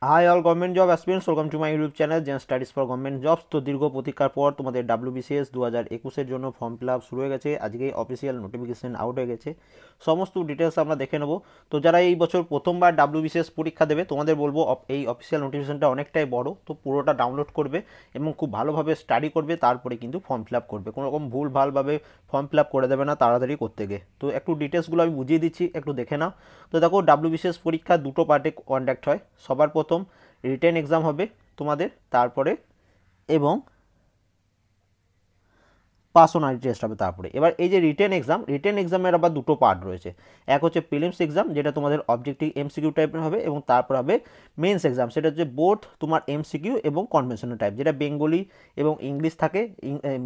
High all government job aspirants, welcome to my YouTube channel Zen Studies for government jobs. তো দীর্ঘ প্রতীক্ষার পর তোমাদের ডাব্লিউবিসিএস 2021-এর জন্য ফর্ম ফিল আপ শুরু হয়ে গেছে। আজকেই অফিসিয়াল নোটিফিকেশন আউট হয়ে গেছে, সমস্ত ডিটেলস আমরা দেখে নেবো। তো যারা এই বছর প্রথমবার ডাব্লিউবিসিএস পরীক্ষা দেবে তোমাদের বলবো এই অফিসিয়াল নোটিফিকেশনটা অনেকটাই বড়, তো পুরোটা ডাউনলোড করবে এবং খুব ভালোভাবে স্টাডি করবে, তারপরে কিন্তু ফর্ম ফিল আপ করবে। কোনো রকম ভুল ভালভাবে ফর্ম ফিল আপ করে দেবে না তাড়াতাড়ি করতে গিয়ে। তো একটু ডিটেলসগুলো আমি বুঝিয়ে দিচ্ছি, একটু দেখে নাও। তো দেখো, ডাব্লিউবিসিএস পরীক্ষা দুটো পার্টে কন্ডাক্ট হয়। সবার প্রথম রিটেন এক্সাম হবে তোমাদের, তারপরে এবং পার্সোনালিটি টেস্ট হবে তারপরে। এবার এই যে রিটেন এক্সামের আবার দুটো পার্ট রয়েছে। এক হচ্ছে প্রিলিমস এক্সাম, যেটা তোমাদের অবজেক্টিভ এমসিকিউ টাইপের হবে, এবং তারপর হবে মেন্স এক্সাম, সেটা হচ্ছে বোথ তোমার এমসিকিউ এবং কনভেনশনাল টাইপ, যেটা বেঙ্গলি এবং ইংলিশ থাকে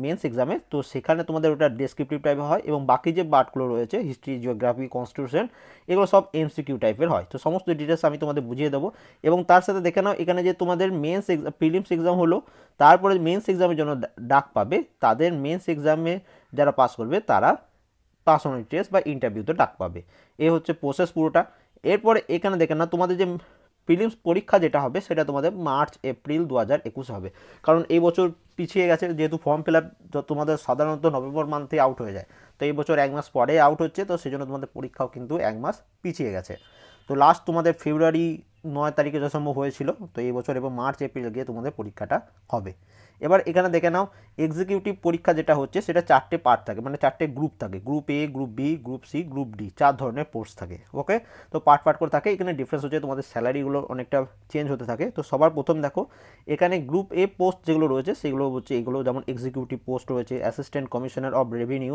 মেন্স এক্সামে। তো সেখানে তোমাদের ওটা ডেসক্রিপটিভ টাইপের হয়, এবং বাকি যে পার্টগুলো রয়েছে হিস্ট্রি, জিওগ্রাফি, কনস্টিটিউশন, এগুলো সব এমসিকিউ টাইপের হয়। তো সমস্ত ডিটেলস আমি তোমাদের বুঝিয়ে দেবো। এবং তার সাথে দেখে নাও, এখানে যে তোমাদের মেন্স এক্সাম, প্রিলিমস এক্সাম হলো, তারপরে মেন্স এক্সামের জন্য ডাক পাবে। তাদের মেন্স এক্সামে যারা পাস করবে তারা পার্সোনালিটি টেস্ট বা ইন্টারভিউতে ডাক পাবে। এ হচ্ছে প্রসেস পুরোটা। এরপরে এখানে দেখেন না, তোমাদের যে প্রিলিমস পরীক্ষা যেটা হবে সেটা তোমাদের মার্চ এপ্রিল 2021 হবে। কারণ এই বছর পিছিয়ে গেছে, যেহেতু ফর্ম ফিল আপ তোমাদের সাধারণত নভেম্বর মান্থে আউট হয়ে যায়, তো এই বছর এক মাস পরে আউট হচ্ছে, তো সেই জন্য তোমাদের পরীক্ষাও কিন্তু এক মাস পিছিয়ে গেছে। তো লাস্ট তোমাদের ফেব্রুয়ারি 9 তারিখে যথাসম্ভব হয়েছিল, তো এই বছর এবং মার্চ এপ্রিল গিয়ে তোমাদের পরীক্ষাটা হবে। এবার এখানে দেখে নাও, এক্সিকিউটিভ পরীক্ষা যেটা হচ্ছে সেটা 4টে পার্ট থাকে, মানে 4টে গ্রুপ থাকে। Group A, group B, group C, group D, 4 ধরনের পোস্ট থাকে। ওকে, তো পার্ট করে থাকে। এখানে ডিফারেন্স হচ্ছে তোমাদের স্যালারিগুলো অনেকটা চেঞ্জ হতে থাকে। তো সবার প্রথম দেখো, এখানে গ্রুপ এ পোস্ট যেগুলো রয়েছে সেগুলো হচ্ছে এগুলো, যেমন এক্সিকিউটিভ পোস্ট রয়েছে, assistant commissioner of revenue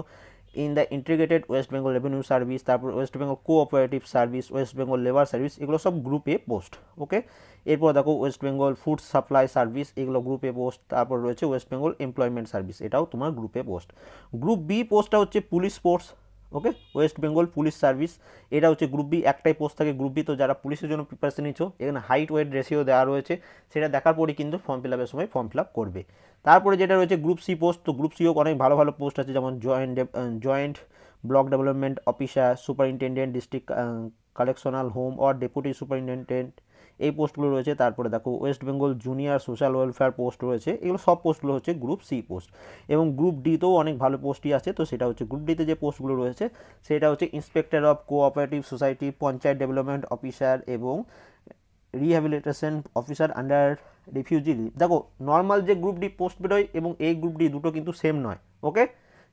in the integrated West Bengal revenue service, তারপর West Bengal cooperative service, West Bengal labour service, এগুলো সব গ্রুপ এ পোস্ট। ওকে, এরপর দেখো West Bengal food supply service, এগুলো গ্রুপ এ পোস্ট। তারপর রয়েছে ওয়েস্ট বেঙ্গল এমপ্লয়মেন্ট সার্ভিস, এটাও তোমার group A post. Group B পোস্টটা হচ্ছে police force. Okay, West Bengal police service, এটা হচ্ছে গ্রুপ বি, একটাই পোস্ট থাকে গ্রুপ বি। তো যারা পুলিশের জন্য প্রিপারেশন নিচ্ছ, এখানে হাইট ওয়েট রেশিও দেওয়া রয়েছে, সেটা দেখার পরে কিন্তু ফর্ম ফিল আপের সময় ফর্ম ফিল আপ করবে। তারপরে যেটা রয়েছে গ্রুপ সি পোস্ট, তো গ্রুপ সিও অনেক ভালো ভালো পোস্ট আছে, যেমন joint block development officer, superintendent district কালেকশনাল home or deputy superintendent, এই পোস্টগুলো রয়েছে। তারপরে দেখো West Bengal junior social welfare post রয়েছে, এগুলো সব পোস্টগুলো হচ্ছে গ্রুপ সি পোস্ট। এবং গ্রুপ ডিতেও অনেক ভালো পোস্টই আছে, তো সেটা হচ্ছে গ্রুপ ডিতে যে পোস্টগুলো রয়েছে সেটা হচ্ছে inspector of cooperative society, panchayat development officer এবং rehabilitation officer under refugee live. দেখো, নর্মাল যে গ্রুপ ডি পোস্ট বেরোয় এবং এই গ্রুপ ডি দুটো কিন্তু সেম নয়। ওকে,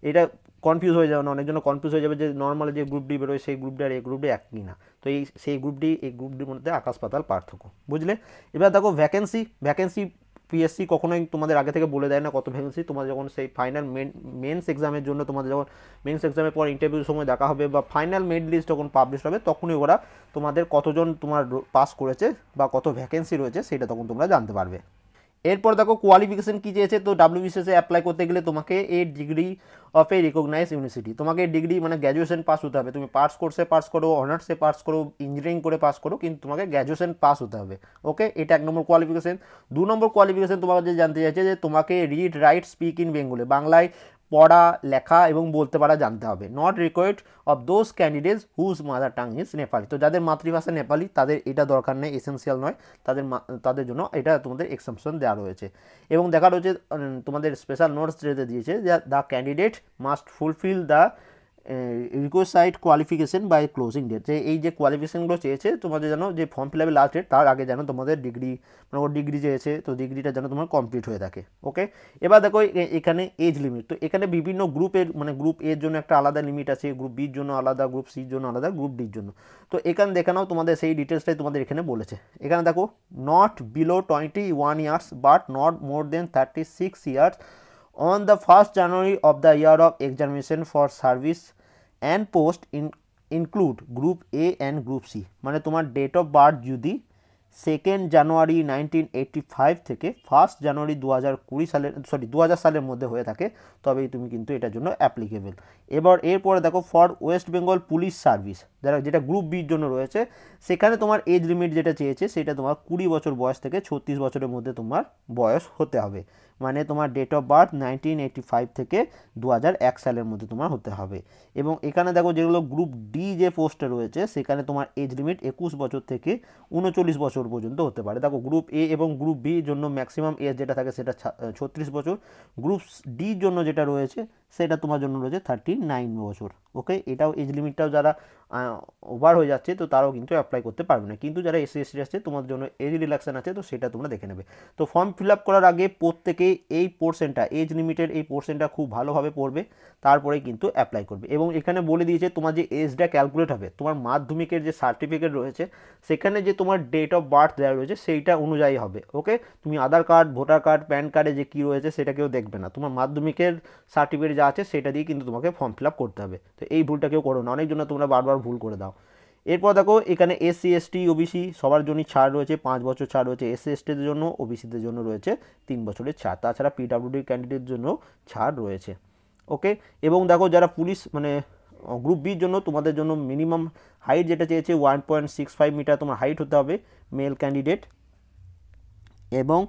এটা কনফিউজ হয়ে যাবে না, অনেকজন কনফিউজ হয়ে যাবে যে নর্মাল যে গ্রুপ ডি বেরোয় সেই গ্রুপ ডি আর এই গ্রুপ ডি একই না। তো সেই গ্রুপ ডি এই গ্রুপ ডির মধ্যে আকাশ পাতাল পার্থক্য, বুঝলে? এবার দেখো ভ্যাকেন্সি পিএসসি কখনোই তোমাদের আগে থেকে বলে দেয় না কত ভ্যাকেন্সি। তোমাদের যখন সেই ফাইনাল মেন্স এক্সামের জন্য, তোমাদের যখন মেন্স এক্সামের পর ইন্টারভিউর সময় দেখা হবে বা ফাইনাল মেরিট লিস্ট যখন পাবলিশ হবে, তখনই ওরা তোমাদের কতজন তোমার পাস করেছে বা কত ভ্যাকেন্সি রয়েছে সেটা তখন তোমরা জানতে পারবে। এরপর দেখো কোয়ালিফিকেশন কী চেয়েছে। তো ডাব্লিউবিসিএস এ অ্যাপ্লাই করতে গেলে তোমাকে a degree of a recognise university, তোমাকে ডিগ্রি মানে গ্র্যাজুয়েশন পাস হতে হবে। তুমি পাস কোর্সে পাস করো, অনার্সে পাস করো, ইঞ্জিনিয়ারিং করে পাস করো, কিন্তু তোমাকে গ্র্যাজুয়েশন পাস হতে হবে। ওকে, এটা 1 নম্বর কোয়ালিফিকেশন। 2 নম্বর কোয়ালিফিকেশন তোমাকে যে জানতে চাইছে যে তোমাকে read write speak in Bengali, বাংলায় পড়া লেখা এবং বলতে পারা জানতে হবে। Not required of those candidates whose mother tongue is Nepali, তো যাদের মাতৃভাষা নেপালি তাদের এটা দরকার নেই, এসেন্সিয়াল নয়। তাদের জন্য এটা তোমাদের এক্সাম্পশন দেওয়া রয়েছে। এবং দেখা রয়েছে তোমাদের স্পেশাল নোটস যেটা দিয়েছে যে the candidate must fulfil the required qualification by closing date, যে এই যে কোয়ালিফিকেশনগুলো চেয়েছে তোমাদের যেন, যে ফর্ম ফিল আপের লাস্ট ডেট তার আগে যেন তোমাদের ডিগ্রি, মানে ওর ডিগ্রি চেয়েছে, তো ডিগ্রিটা যেন তোমার কমপ্লিট হয়ে থাকে। ওকে, এবার দেখো এখানে এজ লিমিট, তো এখানে বিভিন্ন গ্রুপের, মানে গ্রুপ এর জন্য একটা আলাদা লিমিট আছে, গ্রুপ বির জন্য আলাদা, গ্রুপ সির জন্য আলাদা, গ্রুপ ডির জন্য। তো এখানে দেখে নাও, তোমাদের সেই ডিটেলসটাই তোমাদের এখানে বলেছে। এখানে দেখো, not below 21 years but not more than 36 years on the 1st January of the year of examination for service and post include group A and group C, মানে তোমার ডেট অফ বার্থ যদি 2nd জানুয়ারি 1985 থেকে 1st জানুয়ারি 2020 সালের, 2000 সালের মধ্যে হয়ে থাকে, তবেই তুমি কিন্তু এটার জন্য অ্যাপ্লিকেবল। এরপরে দেখো, for West Bengal police service, যেটা গ্রুপ বির জন্য রয়েছে, সেখানে তোমার এজ লিমিট যেটা চেয়েছে সেটা তোমার 20 বছর বয়স থেকে 36 বছরের মধ্যে তোমার বয়স হতে হবে। মানে তোমার ডেট অফ বার্থ 1985 থেকে 2001 সালের মধ্যে তোমার হতে হবে। এবং এখানে দেখো যেগুলো গ্রুপ ডি যে পোস্টে রয়েছে সেখানে তোমার এজ লিমিট 21 বছর থেকে 39 বছর পর্যন্ত হতে পারে। দেখো গ্রুপ এ এবং গ্রুপ বির জন্য ম্যাক্সিমাম এজ যেটা থাকে সেটা 36 বছর, গ্রুপ ডির জন্য যেটা রয়েছে সেটা তোমার জন্য রয়েছে 39 বছর। ওকে, এটাও এজ লিমিটটাও যারা ওভার হয়ে যাচ্ছে তো তারাও কিন্তু অ্যাপ্লাই করতে পারবে না, কিন্তু যারা এসসি এসটি আছে তোমাদের জন্য এজ রিল্যাক্সেশন আছে, তো সেটা তোমরা দেখে নেবে। তো ফর্ম ফিল আপ করার আগে প্রত্যেকেই এই পোর্শনটা, এজ লিমিটের এই পোর্শনটা খুব ভালোভাবে পড়বে, তারপরে কিন্তু অ্যাপ্লাই করবে। এবং এখানে বলে দিয়েছে তোমার যে এজটা ক্যালকুলেট হবে তোমার মাধ্যমিকের যে সার্টিফিকেট রয়েছে সেখানে যে তোমার ডেট অফ বার্থ দেওয়া রয়েছে সেইটা অনুযায়ী হবে। ওকে, তুমি আধার কার্ড, ভোটার কার্ড, প্যান কার্ডে যে কী রয়েছে সেটা কেউ দেখবে না, তোমার মাধ্যমিকের সার্টিফিকেট যা আছে সেটা দিয়ে কিন্তু তোমাকে ফর্ম ফিল আপ করতে হবে। তো এই ভুলটা কেউ করো না, অনেক জন্য তোমরা বারবার ভুল করে দাও। এরপর দেখো এখানে এসসি এসটি ওবিসি সবার জন্যই ছাড় রয়েছে, 5 বছর ছাড় রয়েছে এসসি এসটিদের জন্য, ওবিসিদের জন্য রয়েছে 3 বছরের ছাড়, তাছাড়া পিডাব্লিউডি ক্যান্ডিডেটের জন্য ছাড় রয়েছে। ওকে, এবং দেখো যারা পুলিশ মানে গ্রুপ বির জন্য তোমাদের জন্য মিনিমাম হাইট যেটা চেয়েছে 1.65 মিটার তোমার হাইট হতে হবে মেল ক্যান্ডিডেট, এবং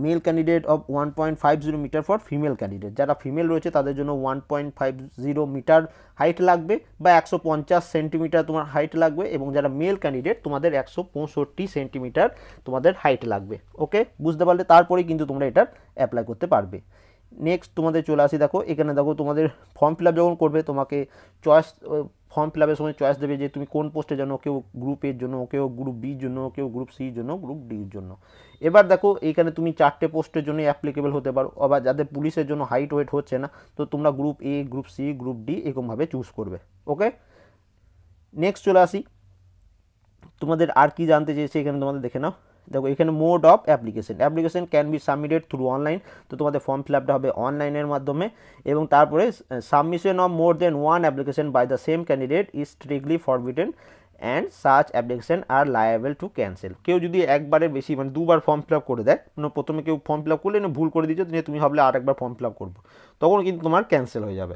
male candidate of 1.50 metre for female candidate. যারা ফিমেল রয়েছে তাদের জন্য 1.50 মিটার হাইট লাগবে বা 150 সেন্টিমিটার তোমার হাইট লাগবে, এবং যারা মেল ক্যান্ডিডেট তোমাদের 165 সেন্টিমিটার তোমাদের হাইট লাগবে। ওকে, বুঝতে পারলে তারপরেই কিন্তু তোমরা এটা অ্যাপ্লাই করতে পারবে। নেক্সট তোমাদের চলে আসি, দেখো এখানে দেখো তোমাদের ফর্ম ফিল আপ যখন করবে তোমাকে চয়েস, ফর্ম ফিল আপের সময় চয়েস দেবে যে তুমি কোন পোস্টের জন্য, কেউ গ্রুপ এর জন্য, কেউ গ্রুপ বির জন্য, কেউ গ্রুপ সির জন্য, গ্রুপ ডির জন্য। এবার দেখো এইখানে তুমি 4টে পোস্টের জন্য অ্যাপ্লিকেবল হতে পারো, আবার যাদের পুলিশের জন্য হাইট ওয়েট হচ্ছে না তো তোমরা group A, group C, group D এরকমভাবে চুজ করবে। ওকে, নেক্সট চলে আসি, তোমাদের আর কি জানতে চেয়েছে এখানে তোমাদের দেখে নাও। দেখো এখানে mode of application can be submitted through online, তো তোমাদের ফর্ম ফিল আপটা হবে অনলাইনের মাধ্যমে। এবং তারপরে submission of more than one application by the same candidate is strictly forbidden and such application are liable to cancel. কেউ যদি একবারের বেশি মানে দুবার ফর্ম ফিল আপ করে দেয়, মানে প্রথমে কেউ ফর্ম ফিল আপ করলে ভুল করে দিচ্ছ তুমি ভাবলে আর একবার ফর্ম ফিল আপ করবো, তখন কিন্তু তোমার ক্যান্সেল হয়ে যাবে।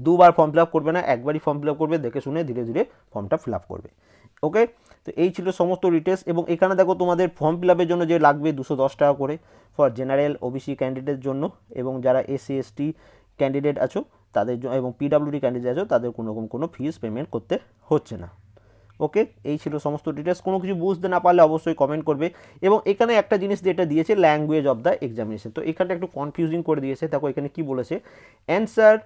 দুবার ফর্ম ফিল আপ করবে না, একবারই ফর্ম ফিল আপ করবে, দেখে শুনে ধীরে ধীরে ফর্মটা ফিল আপ করবে। ওকে, তো এই ছিল সমস্ত ডিটেলস। এবং এখানে দেখো তোমাদের ফর্ম ফিল আপের জন্য যে লাগবে 210 টাকা করে ফর জেনারেল ওবিসি ক্যান্ডিডেটের জন্য, এবং যারা এসসি এসটি ক্যান্ডিডেট আছো তাদের জন্য এবং পিডাব্লিউডি ক্যান্ডিডেট আছো তাদের কোনো ফিস পেমেন্ট করতে হচ্ছে না। ওকে, এই ছিল সমস্ত ডিটেলস। কোনো কিছু বুঝতে না পারলে অবশ্যই কমেন্ট করবে। এবং এখানে একটা জিনিস যেটা দিয়েছে ল্যাঙ্গুয়েজ অফ দ্য এক্সামিনেশন, তো এখানটা একটু কনফিউজিং করে দিয়েছে। দেখো এখানে কি বলেছে, answer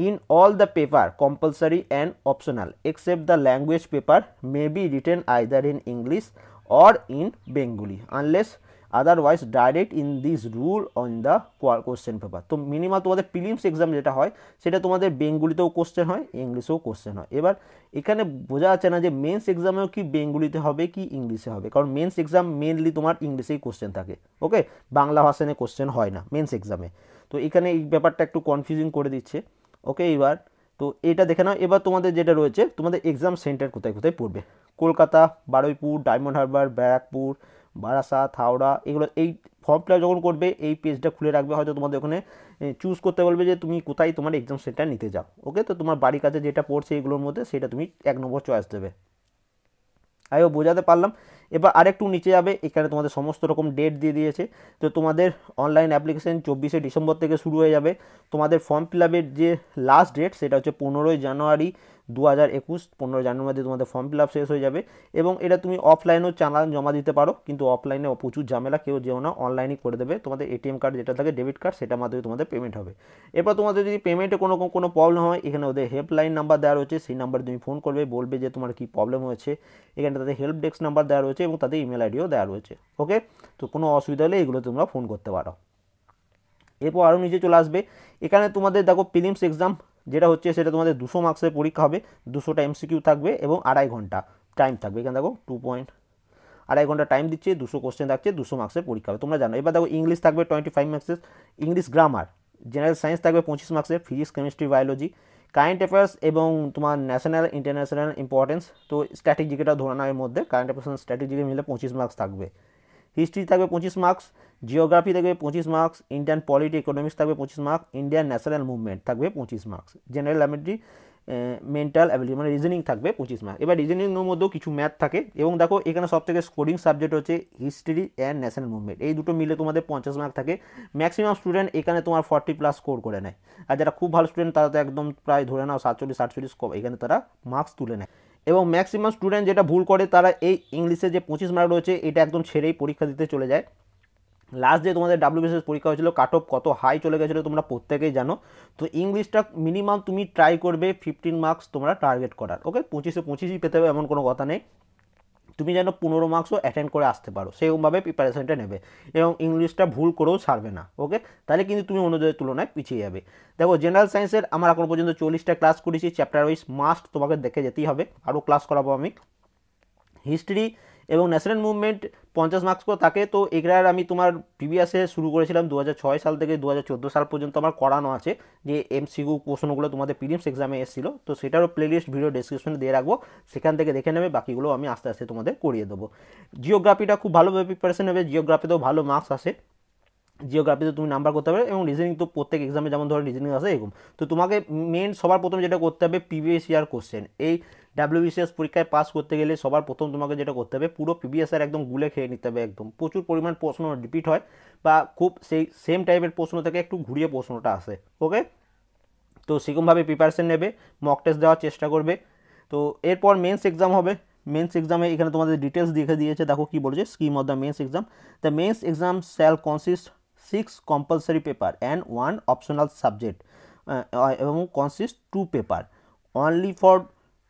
in all the paper compulsory and optional except the language paper may be written either in English or in Bengali unless otherwise direct in this rule on the question paper। তো minimum তোমাদের prelims exam যেটা হয় সেটা তোমাদের বেঙ্গলিতেও question হয়, ইংলিশেও question হয়। এবার এখানে বোঝা যাচ্ছে না যে মেন্স এক্সামেও কি বেঙ্গলিতে হবে কি ইংলিশে হবে, কারণ মেন্স এক্সাম মেনলি তোমার ইংলিশেই কোশ্চেন থাকে। ওকে, বাংলা ভাষানে কোশ্চেন হয় না মেন্স এক্সামে, তো এখানে এই ব্যাপারটা একটু কনফিউজিং করে দিচ্ছে। ওকে, এবার তো এটা দেখে নাও। এবার তোমাদের যেটা রয়েছে তোমাদের এক্সাম সেন্টার কোথায় কোথায় পড়বে, কলকাতা, বারুইপুর, ডায়মন্ড হারবার, ব্যারাকপুর, বারাসাত, হাওড়া, এগুলো এই ফর্ম ফিল আপ যখন করবে এই পেজটা খুলে রাখবে, হয়তো তোমাদের ওখানে চুজ করতে বলবে যে তুমি কোথায় তোমার এক্সাম সেন্টার নিতে যাও। ওকে, তো তোমার বাড়ির কাছে যেটা পড়ছে এগুলোর মধ্যে সেটা তুমি 1 নম্বর চয়েস দেবে। আমিও বোঝাতে পারলাম। এবার আরেকটু নিচে যাবে, এখানে তোমাদের সমস্ত রকম ডেট দিয়ে দিয়েছে। তো তোমাদের অনলাইন অ্যাপ্লিকেশন 24শে ডিসেম্বর থেকে শুরু হয়ে যাবে। তোমাদের ফর্ম ফিল আপের যে লাস্ট ডেট সেটা হচ্ছে 15ই জানুয়ারি 2021, 15 জানুয়ারির মধ্যে তোমাদের ফর্ম ফিল আপ শেষ হয়ে যাবে। এবং এটা তুমি অফলাইনেও চালান জমা দিতে পারো, কিন্তু অফলাইনে প্রচুর ঝামেলা, কেউ যেও না, অনলাইনই করে দেবে। তোমাদের এটিএম কার্ড যেটা থাকে ডেবিট কার্ড সেটার মাধ্যমে তোমাদের পেমেন্ট হবে। এরপর তোমাদের যদি পেমেন্টে কোনো প্রবলেম হয় এখানে ওদের হেল্পলাইন নাম্বার দেওয়া রয়েছে, সেই নাম্বারে তুমি ফোন করবে, বলবে যে তোমার কী প্রবলেম হয়েছে। এখানে তাদের হেল্প ডেস্ক নাম্বার দেওয়া রয়েছে এবং তাদের ইমেল আইডিও দেওয়া রয়েছে। ওকে, তো কোনো অসুবিধা হলে এগুলো তোমরা ফোন করতে পারো। এরপর আরও নিচে চলে আসবে, এখানে তোমাদের দেখো প্রিলিমস এক্সাম যেটা হচ্ছে সেটা তোমাদের 200 মার্কসের পরীক্ষা হবে, 200টা এমসিকিউ থাকবে এবং 2.5 ঘন্টা টাইম থাকবে। এখানে দেখো 2.5 ঘন্টা টাইম দিচ্ছে, 200 কোশ্চেন থাকছে, 200 মার্কসের পরীক্ষা হবে, তোমরা জানো। এবার দেখো ইংলিশ থাকবে 25 মার্কসের, ইংলিশ গ্রামার, জেনারেল সায়েন্স থাকবে 25 মার্কসের, physics, chemistry, biology, current affairs এবং তোমার ন্যাশনাল ইন্টারন্যাশনাল ইম্পর্টেন্স, তো স্ট্র্যাটেজিকেটা ধরে নাও এর মধ্যে, কারেন্ট অ্যাফেয়ার্স স্ট্র্যাটেজিকে মিলে 25 মার্কস থাকবে। হিস্ট্রি থাকবে 25 মার্কস, জিওগ্রাফি থাকবে 25 মার্কস, ইন্ডিয়ান পলিটি ইকোনমিক্স থাকবে 25 মার্কস, ইন্ডিয়ান ন্যাশনাল মুভমেন্ট থাকবে 25 marks, general laboratory mental ability মানে রিজনিং থাকবে 25 মার্ক। এবার রিজনিংয়ের মধ্যেও কিছু ম্যাথ থাকে এবং দেখো এখানে সবথেকে স্কোরিং সাবজেক্ট হচ্ছে হিস্ট্রি অ্যান্ড ন্যাশনাল মুভমেন্ট, এই দুটো মিলে তোমাদের 50 মার্ক থাকে। ম্যাক্সিমাম স্টুডেন্ট এখানে তোমার 40+ স্কোর করে নেয়, আর যারা খুব ভালো স্টুডেন্ট তারা তো একদম প্রায় ধরে নাও 47-48 এখানে তারা মার্কস তুলে নেয়। এবং ম্যাক্সিমাম স্টুডেন্ট যেটা ভুল করে তারা এই ইংলিশে যে 25 মার্ক রয়েছে এটা একদম ছেড়েই পরীক্ষা দিতে চলে যায়। লাস্ট যে তোমাদের WBCS পরীক্ষা হয়েছিল কাট অফ কত হাই চলে গেছিলো তোমরা প্রত্যেকেই জানো। তো ইংলিশটা মিনিমাম তুমি ট্রাই করবে 15 মার্কস তোমরা টার্গেট করার। ওকে, 25-25ই পেতে হবে এমন কোনো কথা নেই, তুমি যেন 15 মার্কসও অ্যাটেন্ড করে আসতে পারো সেরকমভাবে প্রিপারেশনটা নেবে এবং ইংলিশটা ভুল করেও ছাড়বে না। ওকে, তাহলে কিন্তু তুমি অন্যদের তুলনায় পিছিয়ে যাবে। দেখো জেনারেল সায়েন্সের আমার এখনো পর্যন্ত 40টা ক্লাস করেছি, চ্যাপ্টার ওয়াইজ মাস্ট তোমাকে দেখে যেতেই হবে, আরও ক্লাস করাবো আমি। হিস্ট্রি এবং ন্যাশনাল মুভমেন্ট 50 মার্কস করে থাকে, তো এগুলার আমি তোমার প্রিভিয়াসে শুরু করেছিলাম 2006 সাল থেকে 2014 সাল পর্যন্ত আমার করানো আছে, যে MCQ প্রশ্নগুলো তোমাদের প্রিলিমস এক্সামে এসেছিলো, তো সেটারও প্লেলিস্ট ভিডিও ডেসক্রিপশনে দিয়ে রাখবো, সেখান থেকে দেখে নেবে, বাকিগুলো আমি আস্তে আস্তে তোমাদের করিয়ে দেবো। জিওগ্রাফিটা খুব ভালোভাবে প্রিপারেশন নেবে, জিওগ্রাফিতেও ভালো মার্কস আসে, জিওগ্রাফিতে তুমি নাম্বার করতে পারবে, এবং রিজনিং তো প্রত্যেক এক্সামে যেমন ধরো রিজনিং আসে এরকম। তো তোমাকে মেন সবার প্রথম যেটা করতে হবে প্রিভিয়াস ইয়ার কোশ্চেন, এই WBCS পরীক্ষায় পাস করতে গেলে সবার প্রথম তোমাকে যেটা করতে হবে পুরো প্রিভিয়াস ইয়ার একদম গুলে খেয়ে নিতে হবে, একদম প্রচুর পরিমাণ প্রশ্ন রিপিট হয় বা খুব সেই সেম টাইপের প্রশ্ন থেকে একটু ঘুরিয়ে প্রশ্নটা আসে। ওকে, তো সেরকমভাবে প্রিপারেশন নেবে, মক টেস্ট দেওয়ার চেষ্টা করবে। তো এরপর মেন্স এক্সাম হবে, মেন্স এক্সামে এখানে তোমাদের ডিটেলস দেখে দিয়েছে, দেখো কি বলেছে, scheme of the men's exam. The men's exam shall consist 6 compulsory paper and 1 optional subject এবং consist 2 paper only for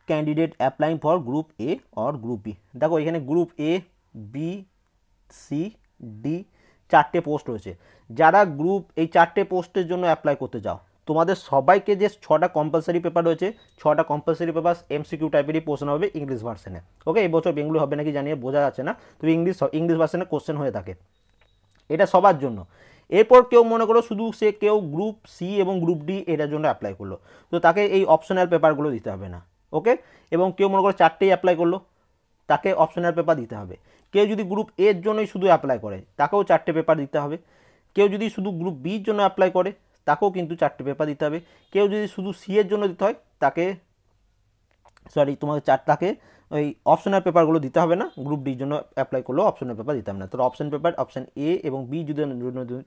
candidate applying for group A or group B। দেখো এখানে group A, B, C, D 4টে post রয়েছে। যারা group এই 4টে পোস্টের জন্য apply করতে চাও তোমাদের সবাইকে যে 6টা কম্পালসারি পেপার রয়েছে, 6টা কম্পালসারি পেপার MCQ টাইপেরই প্রশ্ন হবে ইংলিশ ভার্সনে। ওকে, এই বছর বেঙ্গলি হবে নাকি জানিয়ে বোঝা যাচ্ছে না, তবে ইংলিশ ভার্সনে কোশ্চেন হয়ে থাকে, এটা সবার জন্য। এরপর কেউ মনে করো শুধু কেউ গ্রুপ সি এবং গ্রুপ ডি এটার জন্য অ্যাপ্লাই করলো, তো তাকে এই অপশনাল পেপারগুলো দিতে হবে না। ওকে, এবং কেউ মনে করো 4টেই অ্যাপ্লাই করলো, তাকে অপশনাল পেপার দিতে হবে। কেউ যদি গ্রুপ এর জন্যই শুধু অ্যাপ্লাই করে তাকেও 4টে পেপার দিতে হবে। কেউ যদি শুধু গ্রুপ বির জন্য অ্যাপ্লাই করে তাকেও কিন্তু 4টে পেপার দিতে হবে। কেউ যদি শুধু সি এর জন্য দিতে হয় তাকে তোমাকে তাকে ওই অপশনাল পেপারগুলো দিতে হবে না, গ্রুপ ডির জন্য অ্যাপ্লাই করলেও অপশনাল পেপার দিতে হবে না। তো অপশন পেপার অপশন এ এবং বি যদি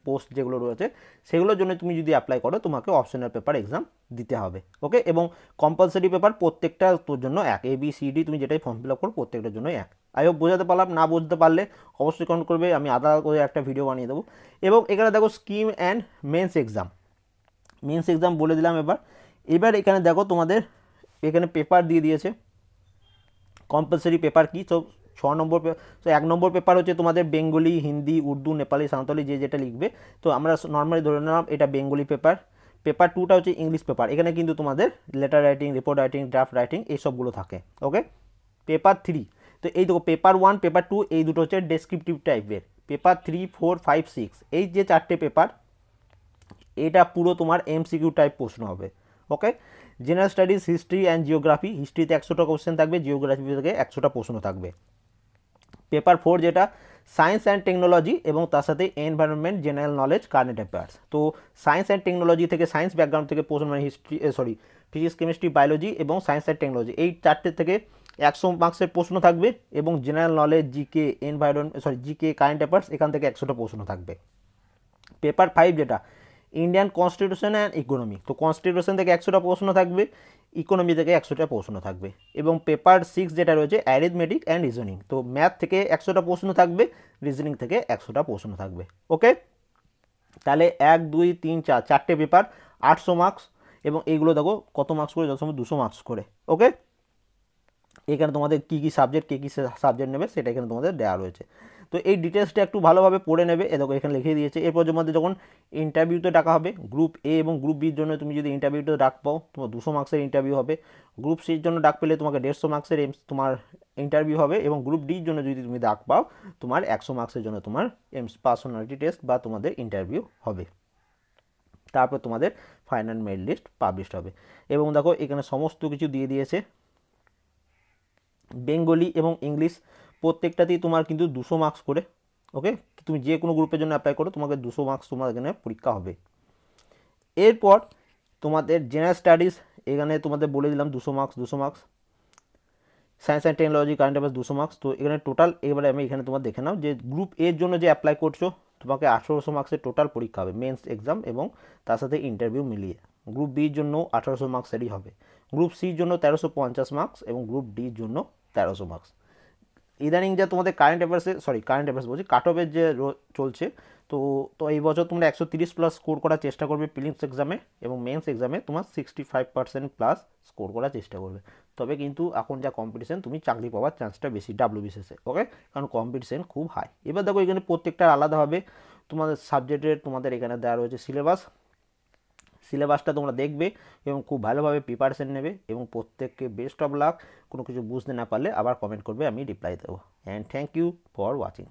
পোস্ট যেগুলো রয়েছে সেগুলোর জন্য তুমি যদি অ্যাপ্লাই করো তোমাকে অপশনাল পেপার এক্সাম দিতে হবে। ওকে, এবং কম্পালসারি পেপার প্রত্যেকটা তোর জন্য এক, ABCD তুমি যেটাই ফর্ম ফিল আপ করো প্রত্যেকটার জন্য এক। আই হোপ বোঝাতে পারলাম, না বুঝতে পারলে অবশ্যই কমেন্ট করবে, আমি আলাদা করে একটা ভিডিও বানিয়ে দেবো। এবং এখানে দেখো scheme and men's exam, men's exam বলে দিলাম। এবার এখানে দেখো তোমাদের এখানে পেপার দিয়ে দিয়েছে, কম্পালসারি পেপার কি, তো 6 নম্বর, তো 1 নম্বর পেপার হচ্ছে তোমাদের বেঙ্গলি, হিন্দি, উর্দু, নেপালি, সাঁওতালি যে যেটা লিখবে। তো আমরা নর্মালি ধরে নিলাম এটা বেঙ্গলি পেপার। পেপার 2টা হচ্ছে ইংলিশ পেপার, এখানে কিন্তু তোমাদের letter writing, report writing, draft writing এইসবগুলো থাকে। ওকে, পেপার 3, তো এই দেখো পেপার 1, পেপার 2 এই দুটো হচ্ছে ডেসক্রিপটিভ টাইপের। পেপার 3, 4, 5, 6 এই যে 4টে পেপার এটা পুরো তোমার MCQ টাইপ প্রশ্ন হবে। Okay, general studies, history and geography, হিস্ট্রিতে 100টা কোশ্চেন থাকবে, জিওগ্রাফি থেকে 100টা প্রশ্ন থাকবে। পেপার 4 যেটা সায়েন্স অ্যান্ড টেকনোলজি এবং তার সাথে environment, general knowledge, current affairs. তো সায়েন্স অ্যান্ড টেকনোলজি থেকে সায়েন্স ব্যাকগ্রাউন্ড থেকে প্রশ্ন, মানে ফিজিক্স, কেমিস্ট্রি, বায়োলজি এবং সায়েন্স অ্যান্ড টেকনোলজি এই 4টে থেকে 100 মার্কসের প্রশ্ন থাকবে, এবং general knowledge, GK, current affairs এখান থেকে 100টা প্রশ্ন থাকবে। পেপার 5 যেটা ইন্ডিয়ান কনস্টিটিউশন অ্যান্ড ইকোনমি, তো কনস্টিটিউশন থেকে 100টা প্রশ্ন থাকবে, ইকোনমি থেকে 100টা প্রশ্ন থাকবে। এবং পেপার 6 যেটা রয়েছে অ্যারিথমেটিক অ্যান্ড রিজনিং, তো ম্যাথ থেকে 100টা প্রশ্ন থাকবে, রিজনিং থেকে 100টা প্রশ্ন থাকবে। ওকে, তাহলে 1, 2, 3, 4 4টে পেপার 800 মার্কস, এবং এইগুলো দেখো কত মার্কস করে, যত সময় 200 মার্কস করে। ওকে, এখানে তোমাদের কী কী সাবজেক্ট, কে কী সাবজেক্ট নেবে সেটা এখানে তোমাদের দেওয়া রয়েছে। তো এই ডিটেলসটা একটু ভালোভাবে পড়ে নেবে, দেখো এখানে লিখে দিয়েছে। এরপর তোমাদের যখন ইন্টারভিউতে ডাকা হবে গ্রুপ এ এবং গ্রুপ বির জন্য, তুমি যদি ইন্টারভিউতে ডাক পাও তোমার 200 মার্কসের ইন্টারভিউ হবে। গ্রুপ সির জন্য ডাক পেলে তোমাকে 150 মার্কসের তোমার ইন্টারভিউ হবে, এবং গ্রুপ ডির জন্য যদি তুমি ডাক পাও তোমার 100 মার্কসের জন্য তোমার পার্সোনালিটি টেস্ট বা তোমাদের ইন্টারভিউ হবে। তারপর তোমাদের ফাইনাল মেরিট লিস্ট পাবলিশড হবে। এবং দেখো এখানে সমস্ত কিছু দিয়ে দিয়েছে, বেঙ্গলি এবং ইংলিশ প্রত্যেকটাতেই তোমার কিন্তু 200 মার্কস করে। ওকে, তুমি যে কোনো গ্রুপের জন্য অ্যাপ্লাই করো তোমাকে 200 মার্কস তোমার এখানে পরীক্ষা হবে। এরপর তোমাদের জেনারেল স্টাডিজ এখানে তোমাদের বলে দিলাম 200 marks, science and technology current affairs 200 marks. তো এখানে টোটাল এবারে আমি এখানে তোমার দেখে নাও যে গ্রুপ এর জন্য যে অ্যাপ্লাই করছো তোমাকে 1800 মার্কসের টোটাল পরীক্ষা হবে, মেন্স এক্সাম এবং তার সাথে ইন্টারভিউ মিলিয়ে। গ্রুপ বির জন্য 1800 মার্কসেরই হবে, গ্রুপ সির জন্য 1350 মার্কস এবং গ্রুপ ডির জন্য 1300 মার্কস। ইদানিং যা তোমাদের কারেন্ট অ্যাফেয়ার্স বলছি, কাট অফের যে চলছে, তো তো এই বছর তোমরা 130+ স্কোর করার চেষ্টা করবে প্রিলিমস এক্সামে, এবং মেন্স এক্সামে তোমার 65% প্লাস স্কোর করার চেষ্টা করবে। তবে কিন্তু এখন যা কম্পিটিশন, তুমি চাকরি পাওয়ার চান্সটা বেশি ডাব্লিউবিসিএসে, ওকে, কারণ কম্পিটিশন খুব হাই। এবার দেখো এখানে প্রত্যেকটা আলাদা হবে তোমাদের সাবজেক্টের, তোমাদের এখানে দেওয়া রয়েছে সিলেবাসটা তোমরা দেখবে এবং খুব ভালোভাবে প্রিপারেশন নেবে, এবং প্রত্যেককে বেস্ট অফ লাক। কোনো কিছু বুঝতে না পারলে আবার কমেন্ট করবে, আমি রিপ্লাই দেবো। And thank you for watching.